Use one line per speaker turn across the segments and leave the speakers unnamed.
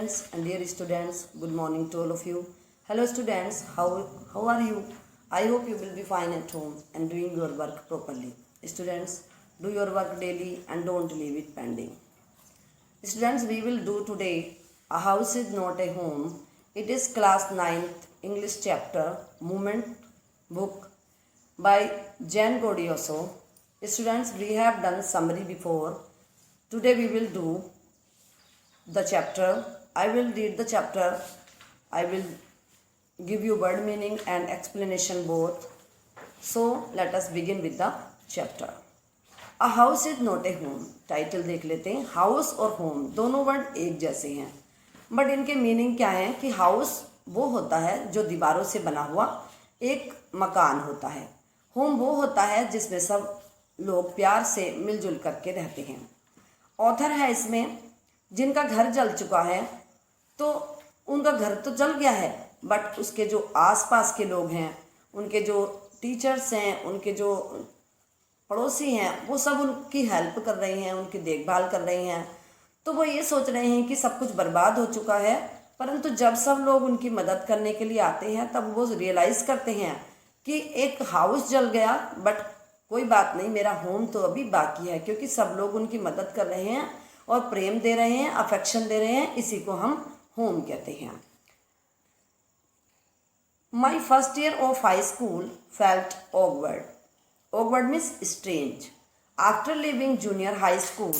Friends and dear students, good morning to all of you. Hello students, how are you? I hope you will be fine at home and doing your work properly. Students, do your work daily and don't leave it pending. Students, we will do today A House is Not a Home. It is class 9th English chapter Movement book by Jan Godioso. Students, we have done summary before. Today we will do the chapter. I will read the chapter. I will give you word meaning and explanation both. So let us begin with the chapter. A house is not a home. Title देख लेते हैं. House और home दोनों word एक जैसे हैं, but इनके meaning क्या है कि हाउस वो होता है जो दीवारों से बना हुआ एक मकान होता है. होम वो होता है जिसमें सब लोग प्यार से मिलजुल करके रहते हैं. ऑथर है इसमें जिनका घर जल चुका है, तो उनका घर तो जल गया है, बट उसके जो आसपास के लोग हैं, उनके जो टीचर्स हैं, उनके जो पड़ोसी हैं, वो सब उनकी हेल्प कर रहे हैं, उनकी देखभाल कर रहे हैं. तो वो ये सोच रहे हैं कि सब कुछ बर्बाद हो चुका है, परंतु जब सब लोग उनकी मदद करने के लिए आते हैं तब वो रियलाइज़ करते हैं कि एक हाउस जल गया, बट कोई बात नहीं, मेरा होम तो अभी बाकी है, क्योंकि सब लोग उनकी मदद कर रहे हैं और प्रेम दे रहे हैं, अफेक्शन दे रहे हैं. इसी को हम होम कहते हैं. My first year of high school felt awkward. Awkward means strange. After living junior high school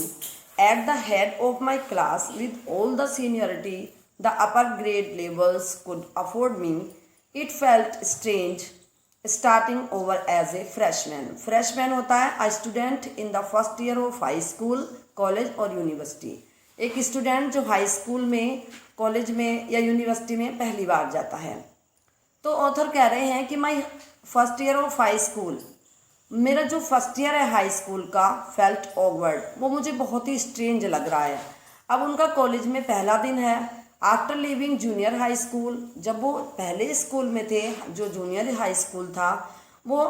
at the head of my class with all the seniority the upper grade levels could afford me, it felt strange starting over as a freshman. Freshman होता है a student in the first year of high school, college और university. एक student जो high school में, college में या university में पहली बार जाता है. तो ऑथर कह रहे हैं कि my first year of high school, मेरा जो फर्स्ट ईयर है हाई स्कूल का, फेल्ट ऑकवर्ड, वो मुझे बहुत ही स्ट्रेंज लग रहा है. अब उनका कॉलेज में पहला दिन है. After living junior high school, जब वो पहले स्कूल में थे, जो जूनियर हाई स्कूल था, वो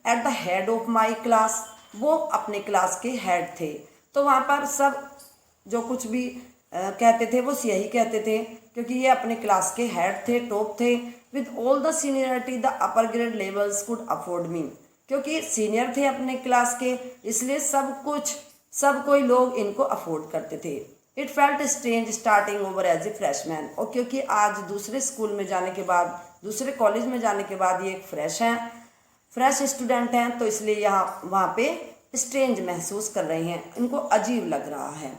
at the head of my class, वो अपने क्लास के हेड थे. तो वहाँ पर सब जो कुछ भी कहते थे वो यही कहते थे, क्योंकि ये अपने क्लास के हेड थे, टॉप थे. With all the seniority the upper grade levels could afford me, क्योंकि सीनियर थे अपने क्लास के, इसलिए सब कोई लोग इनको अफोर्ड करते थे. It felt strange starting over as a freshman. और क्योंकि आज दूसरे स्कूल में जाने के बाद, दूसरे कॉलेज में जाने के बाद ये एक फ्रेश स्टूडेंट हैं, तो इसलिए यहाँ वहाँ पे स्ट्रेंज महसूस कर रहे हैं, इनको अजीब लग रहा है.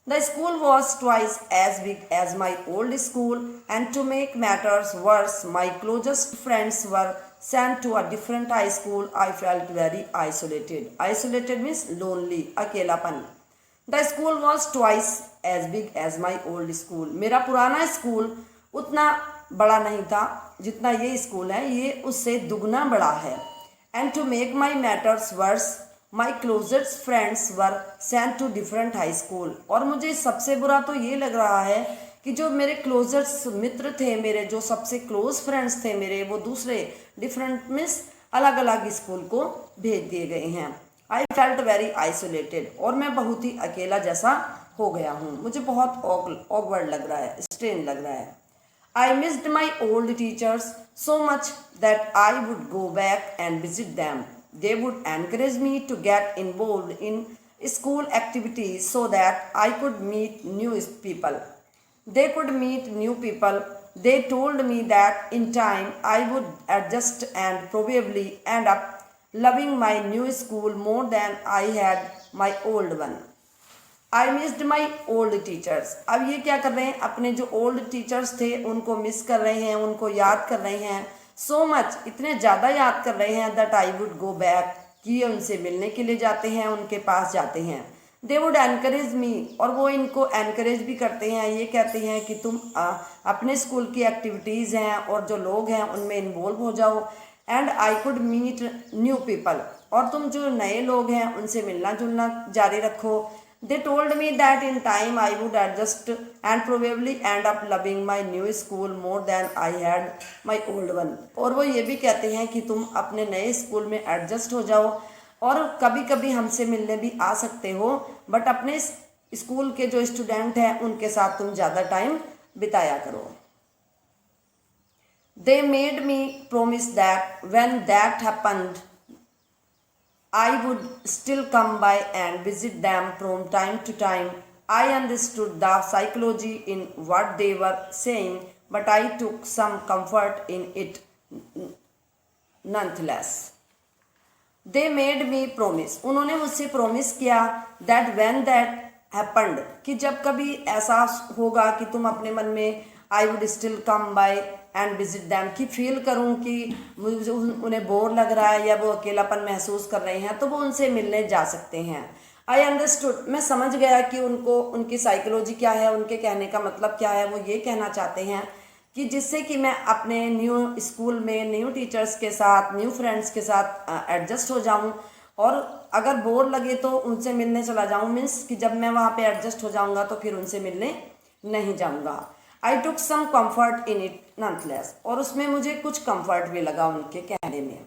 The school was twice as big as my old school, and to make matters worse, my closest friends were sent to a different high school. I felt very isolated. Isolated means lonely, अकेलापन. The school was twice as big as my old school. मेरा पुराना school उतना बड़ा नहीं था जितना ये school है, ये उससे दुगना बड़ा है. And to make my matters worse, my closest friends were sent to different high school. और मुझे सबसे बुरा तो ये लग रहा है कि जो मेरे क्लोजेस्ट मित्र थे, मेरे जो सबसे क्लोज फ्रेंड्स थे मेरे, वो दूसरे डिफरेंट मीन्स अलग अलग स्कूल को भेज दिए गए हैं. आई फेल्ट वेरी आइसोलेटेड, और मैं बहुत ही अकेला जैसा हो गया हूँ. मुझे बहुत ऑकवर्ड लग रहा है, स्ट्रेंज लग रहा है. I missed my old teachers so much that I would go back and visit them. They would encourage me to get involved in school activities so that I could meet new people. They could meet new people. They told me that in time I would adjust and probably end up loving my new school more than I had my old one. I missed my old teachers. अब ये क्या कर रहे हैं, अपने जो old teachers थे उनको मिस कर रहे हैं, उनको याद कर रहे हैं. सो मच, इतने ज़्यादा याद कर रहे हैं, that I would go back, कि ये उनसे मिलने के लिए जाते हैं, उनके पास जाते हैं. दे वुड एनकरेज मी, और वो इनको एनकरेज भी करते हैं, ये कहते हैं कि तुम अपने स्कूल की एक्टिविटीज़ हैं और जो लोग हैं उनमें इन्वॉल्व हो जाओ. And I could meet new people, और तुम जो नए लोग हैं उनसे मिलना जुलना जारी रखो. They told me that in time I would adjust and probably end up loving my new school more than I had my old one. और वो ये भी कहते हैं कि तुम अपने नए स्कूल में एडजस्ट हो जाओ और कभी कभी हमसे मिलने भी आ सकते हो, बट अपने स्कूल के जो स्टूडेंट हैं उनके साथ तुम ज़्यादा टाइम बिताया करो। They made me promise that when that happened, I would still come by and visit them from time to time. I understood the psychology in what they were saying, but I took some comfort in it nonetheless. They made me promise. उन्होंने मुझसे promise किया that when that happened, कि जब कभी ऐसा होगा कि तुम अपने मन में I would still come by and visit them, कि फील करूँ कि मुझे उन्हें बोर लग रहा है या वो अकेलापन महसूस कर रहे हैं, तो वो उनसे मिलने जा सकते हैं। I understood, मैं समझ गया कि उनको उनकी साइकोलॉजी क्या है, उनके कहने का मतलब क्या है। वो ये कहना चाहते हैं कि जिससे कि मैं अपने न्यू स्कूल में न्यू टीचर्स के साथ, न्यू फ्रेंड्स के साथ एडजस्ट हो जाऊं, और अगर बोर लगे तो उनसे मिलने चला जाऊं। मीन्स कि जब मैं वहाँ पे एडजस्ट हो जाऊंगा तो फिर उनसे मिलने नहीं जाऊंगा। आई टुक सम कम्फर्ट इन इट नॉनथलेस, और उसमें मुझे कुछ कम्फर्ट भी लगा उनके कहने में।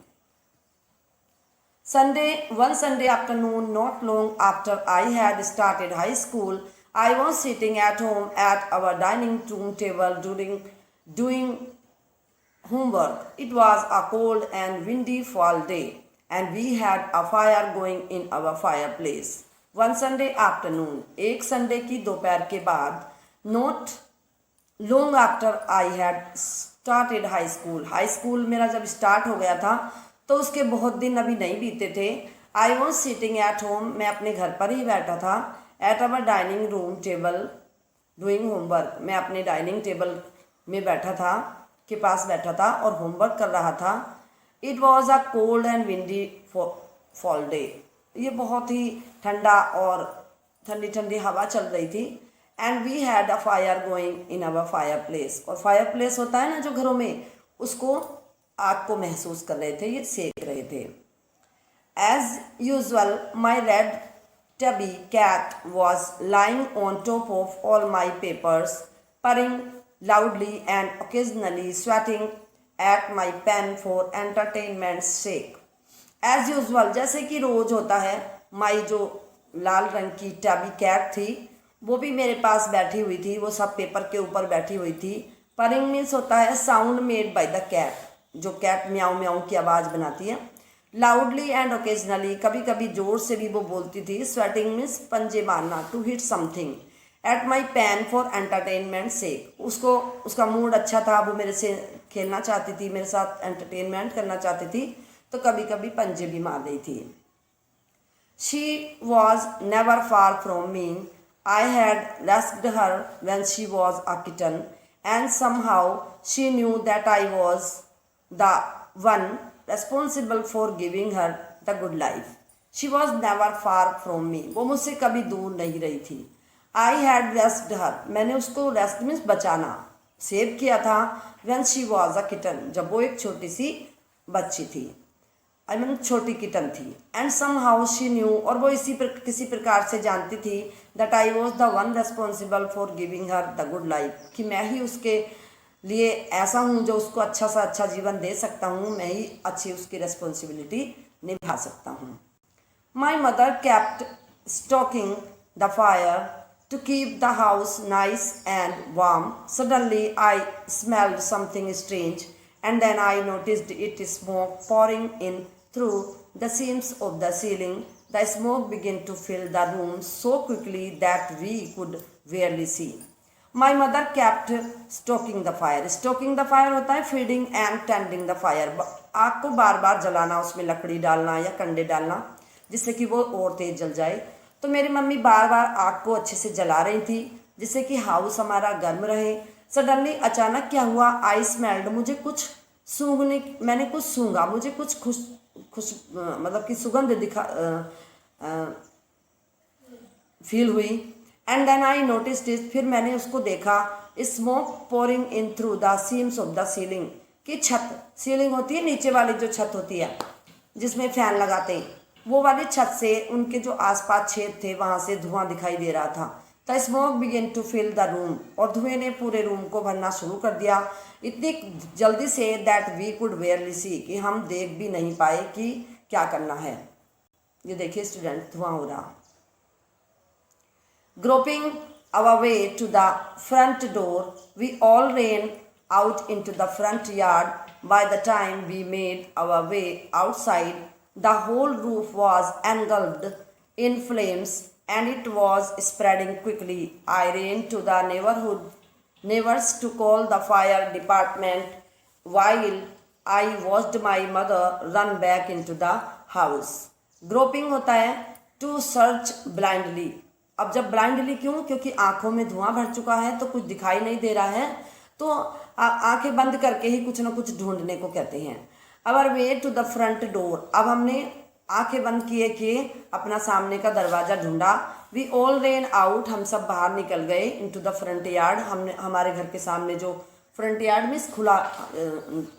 One Sunday afternoon, not long after I had started high school, I was sitting at home at our dining room table doing homework. It was a cold and windy fall day, and we had a fire going in our fireplace. One Sunday afternoon, एक Sunday की दोपहर के बाद, not long after I had started high school. High school मेरा जब start हो गया था तो उसके बहुत दिन अभी नहीं बीते थे। I was sitting at home, मैं अपने घर पर ही बैठा था। At our dining room table doing homework, मैं अपने डाइनिंग टेबल में बैठा था, के पास बैठा था और होमवर्क कर रहा था। It was a cold and windy fall day. ये बहुत ही ठंडा और ठंडी ठंडी हवा चल रही थी। And we had a fire going in our fireplace. और fireplace होता है ना जो घरों में, उसको आग को महसूस कर रहे थे, ये सेक रहे थे। As usual, my red tabby cat was lying on top of all my papers, purring loudly and occasionally swatting at my pen for entertainment's sake. As usual, जैसे कि रोज होता है, माई जो लाल रंग की टैबी कैट थी वो भी मेरे पास बैठी हुई थी, वो सब पेपर के ऊपर बैठी हुई थी। परिंग मीन्स होता है sound made by the cat, जो कैट म्याऊ म्याऊ की आवाज़ बनाती है। लाउडली एंड ओकेजनली, कभी कभी जोर से भी वो बोलती थी। स्वेटिंग मीन्स पंजे मारना, to hit something. At my pen for entertainment sake, उसको उसका मूड अच्छा था, वो मेरे से खेलना चाहती थी, मेरे साथ एंटरटेनमेंट करना चाहती थी, तो कभी कभी पंजे भी मार रही थी। She was never far from me, I had rescued her when she was a kitten, and somehow she knew that I was the one responsible for giving her the good life. She was never far from me. वो मुझसे कभी दूर नहीं रही थी। I had rescued her. मैंने उसको rescue means बचाना, सेव किया था। When she was a kitten, जब वो एक छोटी सी बच्ची थी, आई मीन छोटी किटन थी। And somehow she knew, और वो किसी प्रकार से जानती थी, that I was the one responsible for giving her the good life, कि मैं ही उसके लिए ऐसा हूँ जो उसको अच्छा सा अच्छा जीवन दे सकता हूँ, मैं ही अच्छी उसकी रेस्पॉन्सिबिलिटी निभा सकता हूँ। My mother kept stoking the fire to keep the house nice and warm. Suddenly I smelled something strange, and then I noticed it smoke pouring in through the seams of the ceiling. The smoke began to fill the room so quickly that we could barely see. My mother kept stoking the fire. Stoking the fire होता है feeding and tending the fire. आग को बार बार जलाना, उसमें लकड़ी डालना या कंडे डालना जिससे कि वो और तेज जल जाए। तो मेरी मम्मी बार बार आग को अच्छे से जला रही थी जिससे कि हाउस हमारा गर्म रहे। सडनली अचानक क्या हुआ, आई स्मेल्ड, मुझे कुछ सूंघने, मैंने कुछ सूंघा, मुझे कुछ खुश मतलब कि सुगंध फील हुई। And then I noticed it, फिर मैंने उसको देखा। Smoke pouring in through the seams of the ceiling, की छत, सीलिंग होती है नीचे वाली जो छत होती है जिसमें फैन लगाते हैं, वो वाली छत से उनके जो आसपास छेद थे वहाँ से धुआं दिखाई दे रहा था। The smoke began to fill the room, और धुएं ने पूरे रूम को भरना शुरू कर दिया, इतनी जल्दी से दैट वी कुड वेयरली सी, कि हम देख भी नहीं पाए कि क्या करना है। ये देखिए स्टूडेंट, धुआं हो रहा। Groping our way to the front door, we all ran out into the front yard. By the time we made our way outside, the whole roof was engulfed in flames and it was spreading quickly. I ran to the neighbors to call the fire department while I watched my mother run back into the house. Groping होता है to search blindly. अब जब blindly क्यों, क्योंकि आंखों में धुआं भर चुका है तो कुछ दिखाई नहीं दे रहा है, तो आंखें बंद करके ही कुछ ना कुछ ढूंढने को कहते हैं. Our way to the front door, अब हमने आंखें बंद किए कि अपना सामने का दरवाज़ा ढूंढा. वी ऑल रेन आउट, हम सब बाहर निकल गए. इनटू द फ्रंट यार्ड, हमने हमारे घर के सामने जो फ्रंट यार्ड में खुला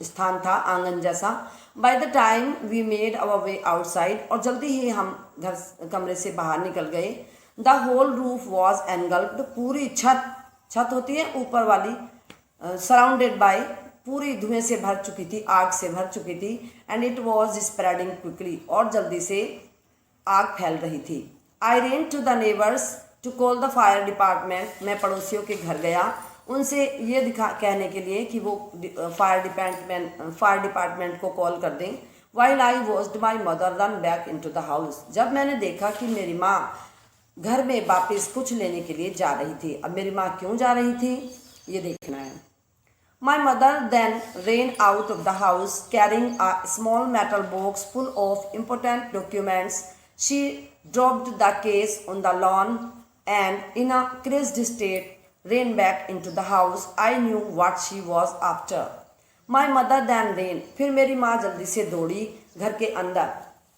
स्थान था, आंगन जैसा. By the time we made our way outside, और जल्दी ही हम घर कमरे से बाहर निकल गए. The whole roof was engulfed, पूरी छत होती है ऊपर वाली, सराउंडेड बाय, पूरी धुएं से भर चुकी थी, आग से भर चुकी थी. And it was spreading quickly, और जल्दी से आग फैल रही थी. I ran to the neighbours to call the fire department, मैं पड़ोसियों के घर गया उनसे ये कहने के लिए कि वो फायर डिपार्टमेंट को कॉल कर दें. While I watched my mother run back in to the house, जब मैंने देखा कि मेरी माँ घर में वापस कुछ लेने के लिए जा रही थी. अब मेरी माँ क्यों जा रही थी ये देखना है. My mother then ran out of the house carrying a small metal box full of important documents. She dropped the case on the lawn and in a crazed state ran back into the house. I knew what she was after. My mother then ran, फिर मेरी माँ जल्दी से दौड़ी घर के अंदर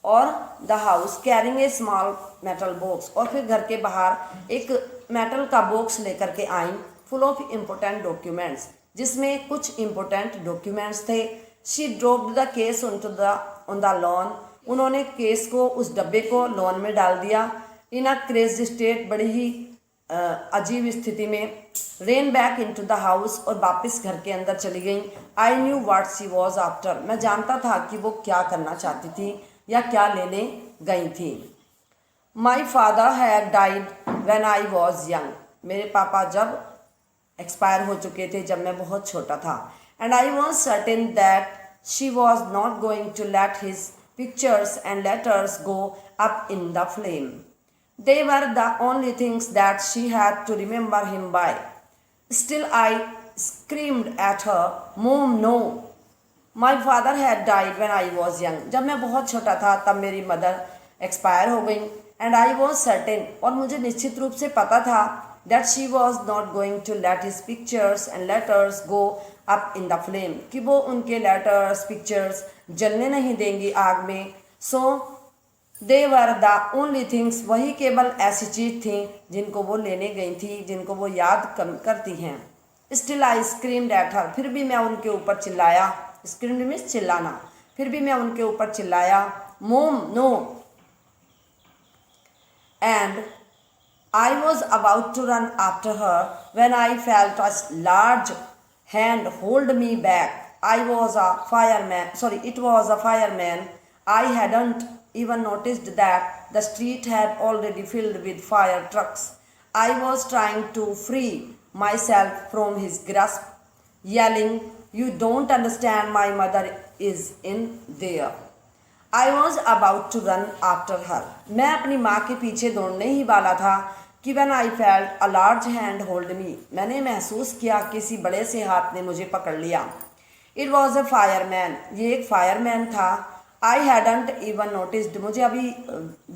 और the house carrying a small metal box, और फिर घर के बाहर एक मेटल का बॉक्स लेकर के आई फुल ऑफ इम्पोर्टेंट डॉक्यूमेंट्स, जिसमें कुछ इम्पोर्टेंट डॉक्यूमेंट्स थे. She dropped the case on the lawn, उन्होंने केस को, उस डब्बे को लॉन में डाल दिया. इन अ क्रेज्ड स्टेट, बड़ी ही अजीब स्थिति में. Ran back in to the house, और वापस घर के अंदर चली गई. I knew what she was after, मैं जानता था कि वो क्या करना चाहती थी या क्या लेने गई थी. My father had died when I was young, मेरे पापा जब एक्सपायर हो चुके थे जब मैं बहुत छोटा था. And I was certain that she was not going to let his pictures and letters go up in the flame. They were the only things that she had to remember him by. Still I screamed at her, Mom, no. My father had died when I was young. जब मैं बहुत छोटा था तब मेरी mother expire हो गई. And I was certain, और मुझे निश्चित रूप से पता था, that she was not going to let his pictures and letters go up in the flame, कि वो उनके लेटर्स पिक्चर्स जलने नहीं देंगी आग में. So they were the only things, वही केवल ऐसी चीज़ थी जिनको वो लेने गई थी, जिनको वो याद करती हैं. Still I screamed at her, फिर भी मैं उनके ऊपर चिल्लाया. स्क्रीम्ड मीन्स चिल्लाना. फिर भी मैं उनके ऊपर चिल्लाया, mom no. And I was about to run after her when I felt a large hand hold me back. I was a fireman, sorry, it was a fireman. I hadn't even noticed that the street had already filled with fire trucks. I was trying to free myself from his grasp, yelling, "You don't understand, my mother is in there." I was about to run after her. मैं अपनी माँ के पीछे दौड़ने ही वाला था कि when I felt a large hand hold me, मैंने महसूस किया किसी बड़े से हाथ ने मुझे पकड़ लिया. It was a fireman, ये एक फायरमैन था. आई हैडंट इवन नोटिस्ड, मुझे अभी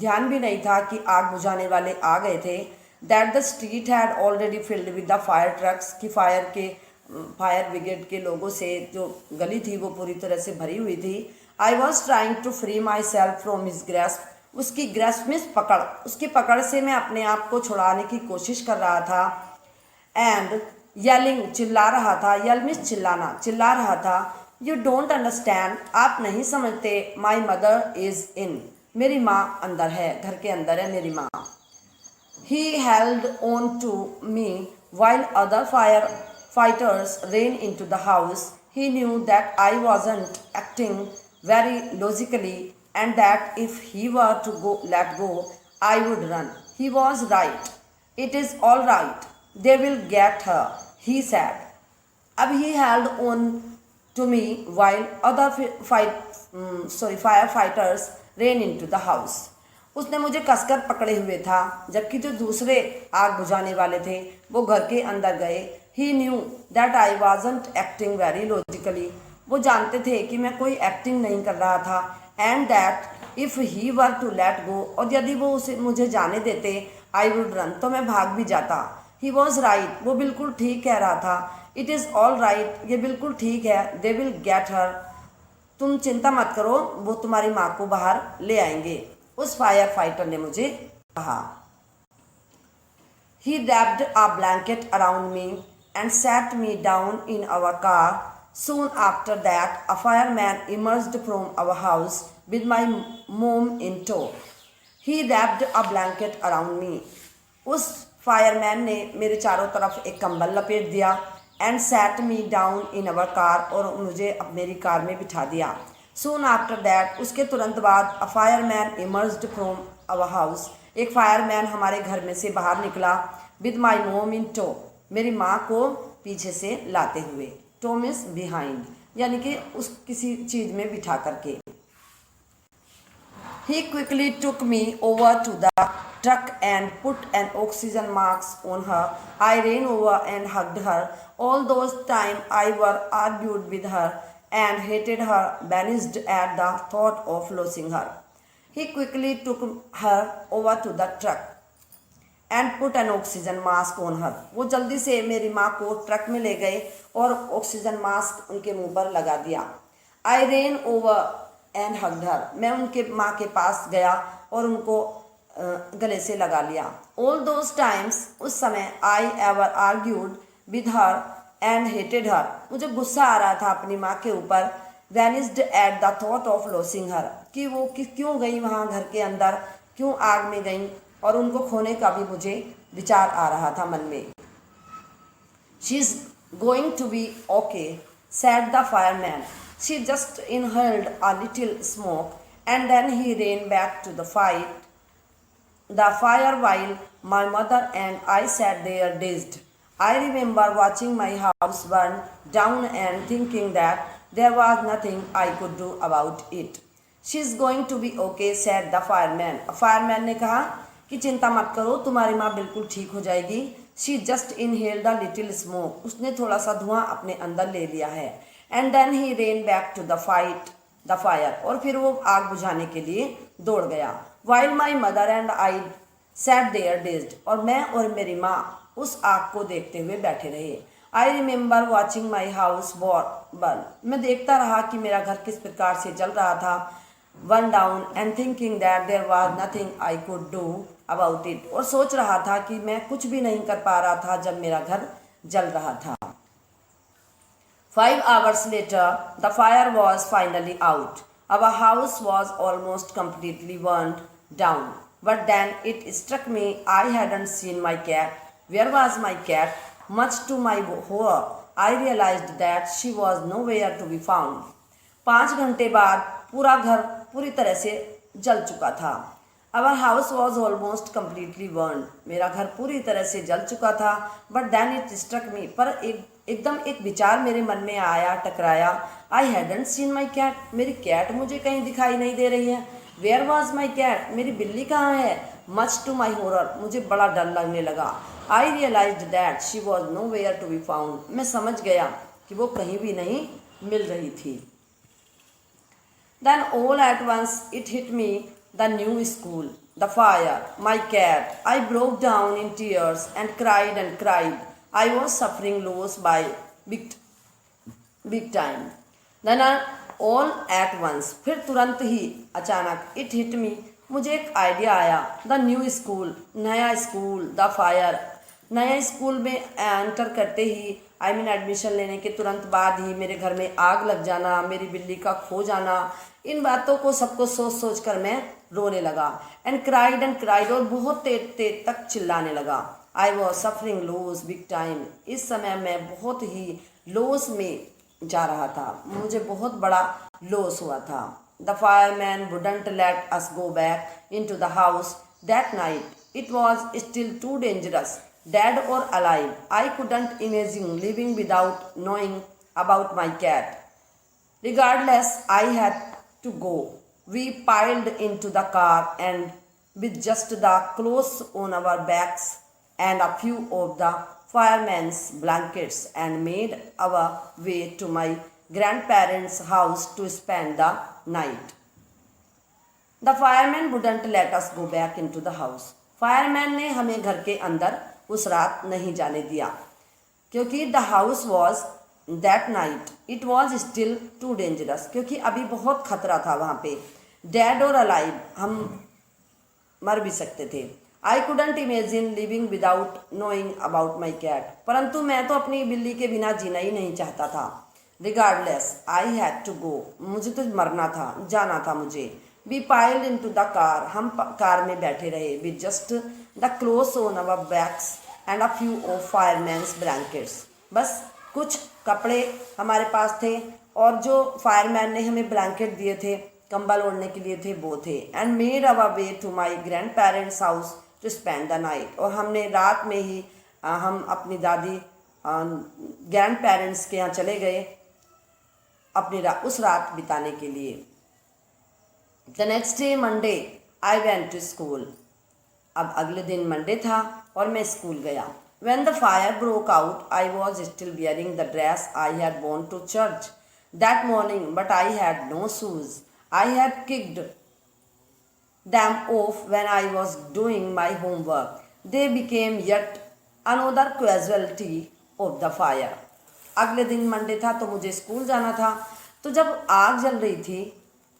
ध्यान भी नहीं था कि आग बुझाने वाले आ गए थे. That the street had already filled with the fire trucks, कि फायर ब्रिगेड के लोगों से जो गली थी वो पूरी तरह से भरी हुई थी. I was trying to free myself from his grasp, उसकी ग्रेस्प में पकड़, उसकी पकड़ से मैं अपने आप को छुड़ाने की कोशिश कर रहा था. एंड येलिंग, चिल्ला रहा था. यल मीन्स चिल्लाना, चिल्ला रहा था. यू डोंट अंडरस्टैंड, आप नहीं समझते. माई मदर इज़ इन, मेरी माँ अंदर है, घर के अंदर है मेरी माँ. He held on to me while other fire fighters ran in to the house. He knew that I wasn't acting very logically and that if he were to go let go I would run. He was right. It is all right. They will get her, he said. अब he held on to me while other firefighters ran into the house. उसने मुझे कसकर पकड़े हुए था जबकि जो दूसरे आग बुझाने वाले थे वो घर के अंदर गए. He knew that I wasn't acting very logically. वो जानते थे कि मैं कोई एक्टिंग नहीं कर रहा था. And that if he were to let go, और यदि वो उसे मुझे जाने देते, I would run, तो मैं भाग भी जाता. He was right. वो बिल्कुल ठीक कह रहा था. It is all right. ये बिल्कुल ठीक है. They will get her. तुम चिंता मत करो, वो तुम्हारी माँ को बाहर ले आएंगे. उस फायर फाइटर ने मुझे कहा. He wrapped a blanket around me and sat me down in our car. Soon after that, a fireman emerged from our house with my mom in tow. He wrapped a blanket around me. उस fireman ने मेरे चारों तरफ एक कंबल लपेट दिया. And set me down in our car, और मुझे अब मेरी कार में बिठा दिया. सून आफ्टर दैट, उसके तुरंत बाद, a fireman emerged from our house, एक फायरमैन हमारे घर में से बाहर निकला. विद माई मोम इन टो, मेरी माँ को पीछे से लाते हुए. टो मीन्स बिहाइंड, यानी कि उस किसी चीज़ में बिठा करके. He quickly took me over to the truck and put an oxygen mask on her. I ran over and hugged her. All those time I were argued with her and hated her, banished at the thought of losing her. He quickly took her over to the truck and put an oxygen mask on her. वो जल्दी से मेरी माँ को truck में ले गए और ऑक्सीजन मास्क उनके मुंह पर लगा दिया. I ran over and hugged her, मैं उनके माँ के पास गया और उनको गले से लगा लिया. ऑल दोज टाइम्स, उस समय, I ever argued with her and hated her, मुझे गुस्सा आ रहा था अपनी माँ के ऊपर. Vanished at the thought of losing her, कि वो क्यों गई वहाँ घर के अंदर, क्यों आग में गई, और उनको खोने का भी मुझे विचार आ रहा था मन में. She is going to be okay, said the fireman. She just inhaled a little smoke and then he ran back to the fire while my mother and I sat there dazed. I remember watching my house burn down and thinking that there was nothing I could do about it. She's going to be okay, said the fireman. Fireman ने कहा कि चिंता मत करो, तुम्हारी माँ बिल्कुल ठीक हो जाएगी. She just inhaled a little smoke. उसने थोड़ा सा धुआं अपने अंदर ले लिया है. And then he ran back to the fire. और फिर वो आग बुझाने के लिए दौड़ गया. While my mother and I sat there dazed. और मैं और मेरी माँ उस आग को देखते हुए बैठे रहे. I remember watching my house burn. मैं देखता रहा कि मेरा घर किस प्रकार से जल रहा था. Burn down and thinking that there was nothing I could do about it. और सोच रहा था कि मैं कुछ भी नहीं कर पा रहा था जब मेरा घर जल रहा था. 5 hours later, the fire was finally out. Our house was almost completely burned down. But then it struck me I hadn't seen my cat. Where was my cat? Much to my horror, I realized that she was nowhere to be found. 5 घंटे बाद पूरा घर पूरी तरह से जल चुका था. Our house was almost completely burned. मेरा घर पूरी तरह से जल चुका था. But then it struck me, पर एकदम एक विचार मेरे मन में आया, टकराया. I hadn't seen my cat. मेरी कैट मुझे कहीं दिखाई नहीं दे रही है. Where was my cat? मेरी बिल्ली कहाँ है? Much to my horror, मुझे बड़ा डर लगने लगा. I realized that she was nowhere to be found. मैं समझ गया कि वो कहीं भी नहीं मिल रही थी. Then all at once it hit me. The new school, the fire, my cat. I broke down in tears and cried and cried. I was suffering loss by big time. Then all at once, फिर तुरंत ही अचानक, it hit me, मुझे एक idea आया. The new school, नया school. The fire, नया school में enter करते ही, एडमिशन लेने के तुरंत बाद ही मेरे घर में आग लग जाना, मेरी बिल्ली का खो जाना, इन बातों को सबको सोच कर मैं रोने लगा. एंड क्राइड, और बहुत तेज तक चिल्लाने लगा. I was suffering loss big time. इस समय मैं बहुत ही लॉस में जा रहा था, मुझे बहुत बड़ा लॉस हुआ था. The fireman wouldn't let us go back in to the house that night. It was still too dangerous. Dead or alive, I couldn't imagine living without knowing about my cat. Regardless, I had to go. We piled into the car and with just the clothes on our backs and a few of the fireman's blankets and made our way to my grandparents' house to spend the night. The fireman wouldn't let us go back into the house. Fireman ने हमें घर के अंदर उस रात नहीं जाने दिया क्योंकि the house was that night it was still too dangerous, क्योंकि अभी बहुत खतरा था वहाँ पे. डेड और अलाइव, हम मर भी सकते थे. I couldn't imagine living without knowing about my cat, परंतु मैं तो अपनी बिल्ली के बिना जीना ही नहीं चाहता था. Regardless, I had to go, मुझे तो मरना था, जाना था मुझे. We piled in to the car, हम कार में बैठे रहे. With just the clothes on our backs and a few of fireman's blankets, बस कुछ कपड़े हमारे पास थे और जो फायरमैन ने हमें ब्लैंकेट दिए थे, कंबल ओढ़ने के लिए थे, वो थे. And made our way to my grandparents house to spend the night, और हमने रात में ही हम अपनी दादी ग्रैंड पेरेंट्स के यहाँ चले गए अपनी उस रात बिताने के लिए. The next day Monday I went to school, अब अगले दिन मंडे था और मैं स्कूल गया. When the fire broke out, I was still wearing the dress I had worn to church that morning, but I had no shoes. I had kicked them off when I was doing my homework. They became yet another casualty of the fire. अगले दिन Monday था तो मुझे school जाना था. तो जब आग जल रही थी,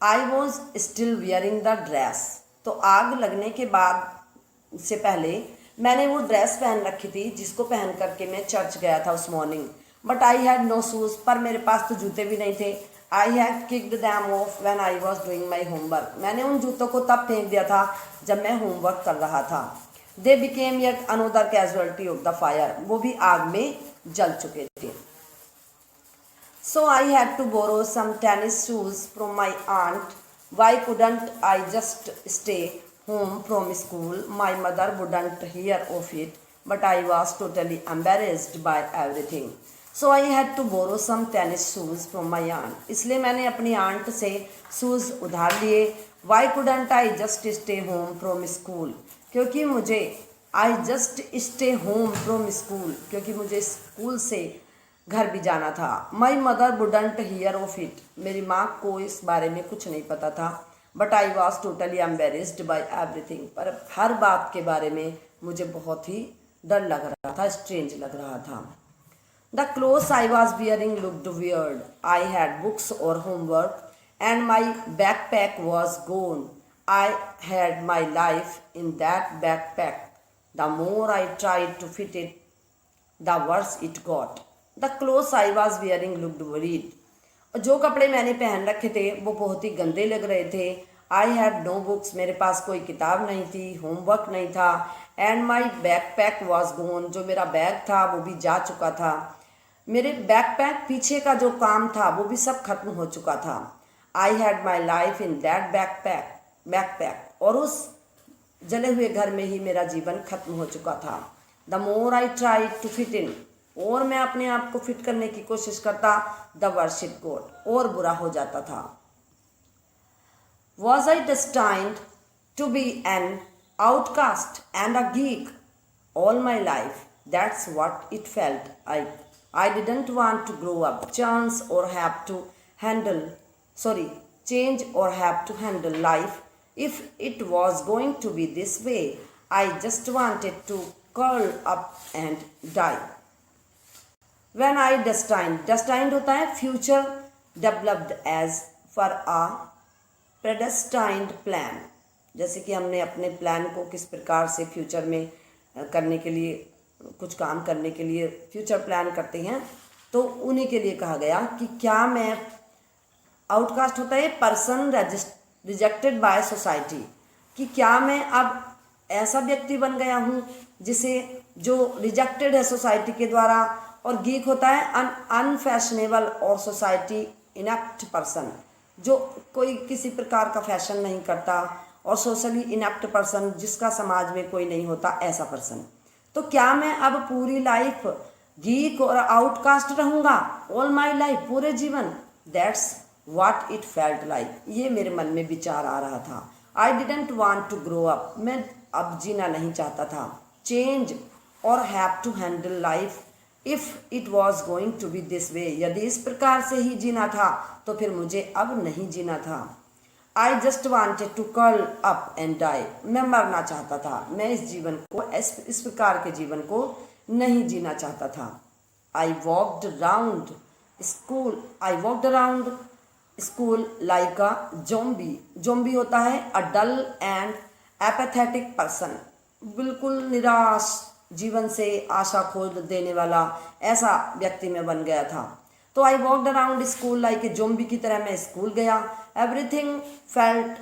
I was still wearing the dress. तो आग लगने के बाद से पहले मैंने वो ड्रेस पहन रखी थी जिसको पहन करके मैं चर्च गया था उस morning. But I had no shoes, पर मेरे पास तो जूते भी नहीं थे. I had kicked them off when I was doing my homework, मैंने उन जूतों को तब फेंक दिया था जब मैं होमवर्क कर रहा था. They became yet another casualty of the fire, वो भी आग में जल चुके थे. So I had to borrow some tennis shoes from my aunt. Why couldn't I just stay home from school? My mother wouldn't hear of it, but I was totally embarrassed by everything. So I had to borrow some tennis shoes from my aunt. इसलिए मैंने अपनी aunt से shoes उधार लिए. Why couldn't I just stay home from school? क्योंकि मुझे I just stay home from school, क्योंकि मुझे स्कूल से घर भी जाना था. My mother wouldn't hear of it. मेरी माँ को इस बारे में कुछ नहीं पता था. But I was totally embarrassed by everything, पर हर बात के बारे में मुझे बहुत ही डर लग रहा था, स्ट्रेंज लग रहा था. The clothes I was wearing looked weird. I had books और homework and my backpack was gone. I had my life in that backpack. The more I tried to fit it the worse it got. The clothes I was wearing looked weird. जो कपड़े मैंने पहन रखे थे वो बहुत ही गंदे लग रहे थे. आई हैड नो बुक्स, मेरे पास कोई किताब नहीं थी, होमवर्क नहीं था. एंड माई बैकपैक वॉज गोन, जो मेरा बैग था वो भी जा चुका था. मेरे बैकपैक पीछे का जो काम था वो भी सब खत्म हो चुका था. आई had my life in that backpack, और उस जले हुए घर में ही मेरा जीवन खत्म हो चुका था. The more I tried to fit in, और मैं अपने आप को फिट करने की कोशिश करता, द वर्स इट गॉट, और बुरा हो जाता था. Was I destined to be an outcast and a geek all my life? That's what it felt. I didn't want to grow up, change or have to handle change or have to handle life if it was going to be this way. I just wanted to curl up and die. When I destined होता है future developed as for a predestined plan. जैसे कि हमने अपने plan को किस प्रकार से फ्यूचर में करने के लिए, कुछ काम करने के लिए फ्यूचर प्लान करते हैं, तो उन्हीं के लिए कहा गया कि क्या मैं, आउटकास्ट होता है पर्सन रिजेक्टेड बाय सोसाइटी, कि क्या मैं अब ऐसा व्यक्ति बन गया हूँ जिसे जो रिजेक्टेड है सोसाइटी के द्वारा. और गीक होता है अनफैशनेबल और सोसाइटी इनएक्ट पर्सन, जो कोई किसी प्रकार का फैशन नहीं करता और सोशली इनएप्ट पर्सन, जिसका समाज में कोई नहीं होता ऐसा पर्सन। तो क्या मैं अब पूरी लाइफ गीक और आउटकास्ट रहूँगा? ऑल माई लाइफ, पूरे जीवन? That's what it felt like. ये मेरे मन में विचार आ रहा था। I didn't want to grow up, मैं अब जीना नहीं चाहता था। चेंज और have to handle life if it was going to be this way, यदि इस प्रकार से ही जीना था तो फिर मुझे अब नहीं जीना था। I just wanted to curl up and die, मैं मरना चाहता था, मैं इस जीवन को, इस प्रकार के जीवन को नहीं जीना चाहता था। I walked around school like a zombie. Zombie होता है अ डल एंड एपैथेटिक पर्सन, बिल्कुल निराश, जीवन से आशा खो देने वाला ऐसा व्यक्ति में बन गया था। तो I walked around school like a zombie की तरह मैं स्कूल गया। Everything felt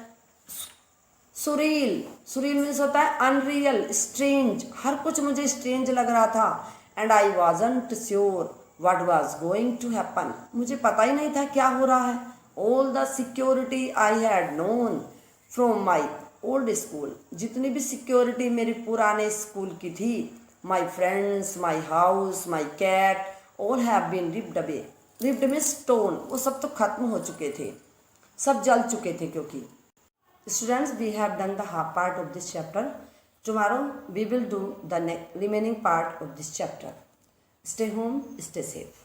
Suril, Suril means होता है अनरियल, स्ट्रेंज, हर कुछ मुझे स्ट्रेंज लग रहा था। And I wasn't sure what was going to happen, मुझे पता ही नहीं था क्या हो रहा है। All the security I had known from my old school, जितनी भी सिक्योरिटी मेरे पुराने स्कूल की थी, my friends, my house, my cat, all have been ripped away. Ripped means stone, वो सब तो खत्म हो चुके थे, सब जल चुके थे। क्योंकि students, we have done the half part of this chapter. Tomorrow we will do the remaining part of this chapter. Stay home, stay safe.